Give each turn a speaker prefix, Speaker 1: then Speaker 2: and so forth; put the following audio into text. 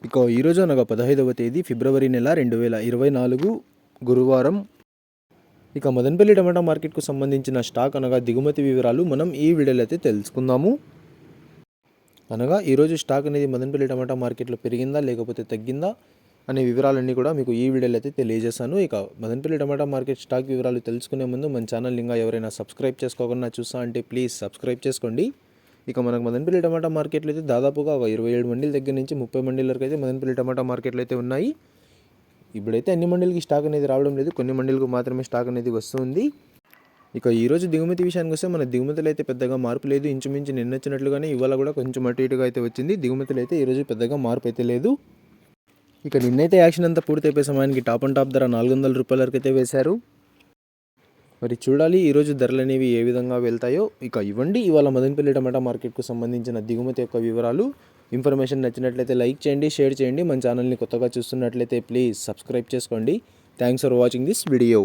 Speaker 1: ఇక ఈరోజు అనగా 15వ తేదీ ఫిబ్రవరి నెల 2024 గురువారం. ఇక మదనపల్లి టమాటా మార్కెట్కు సంబంధించిన స్టాక్ అనగా దిగుమతి వివరాలు మనం ఈ వీడియోలో అయితే తెలుసుకుందాము. అనగా ఈరోజు స్టాక్ అనేది మదనపల్లి టమాటా మార్కెట్లో పెరిగిందా లేకపోతే తగ్గిందా అనే వివరాలన్నీ కూడా మీకు ఈ వీడియోలో అయితే తెలియజేస్తాను. ఇక మదనపల్లి టమాటా మార్కెట్ స్టాక్ వివరాలు తెలుసుకునే ముందు మన ఛానల్ ఇంకా ఎవరైనా సబ్స్క్రైబ్ చేసుకోకుండా చూస్తా అంటే ప్లీజ్ సబ్స్క్రైబ్ చేసుకోండి. ఇక మనకు మదనపల్లి టమాటా మార్కెట్లో అయితే దాదాపుగా ఒక 27 మండీల దగ్గర నుంచి 30 మండీల వరకు అయితే మదనపల్లి టమాటా మార్కెట్లో అయితే ఉన్నాయి. ఇప్పుడైతే అన్ని మండీలకి స్టాక్ అనేది రావడం లేదు, కొన్ని మండీలకు మాత్రమే స్టాక్ అనేది వస్తుంది. ఇక ఈరోజు దిగుమతి విషయానికి వస్తే మన దిగుమతులు అయితే పెద్దగా మార్పు లేదు. ఇంచుమించు నిన్న వచ్చినట్లుగానే ఇవాళ కూడా కొంచెం అటు ఇటుగా అయితే వచ్చింది. దిగుమతులు అయితే ఈరోజు పెద్దగా మార్పు అయితే లేదు. ఇక నిన్నైతే యాక్షన్ అంతా పూర్తి అయిపోయే సమయానికి టాప్ అండ్ టాప్ ధర 400 రూపాయల వరకు అయితే వేశారు. మరి చూడాలి ఈరోజు ధరలు అనేవి ఏ విధంగా వెళ్తాయో. ఇక ఇవ్వండి ఇవాళ మదనపల్లి టమాటా మార్కెట్కు సంబంధించిన దిగుమతి యొక్క వివరాలు. ఇన్ఫర్మేషన్ నచ్చినట్లయితే లైక్ చేయండి, షేర్ చేయండి. మన ఛానల్ని కొత్తగా చూస్తున్నట్లయితే ప్లీజ్ సబ్స్క్రైబ్ చేసుకోండి. Thanks for watching this video.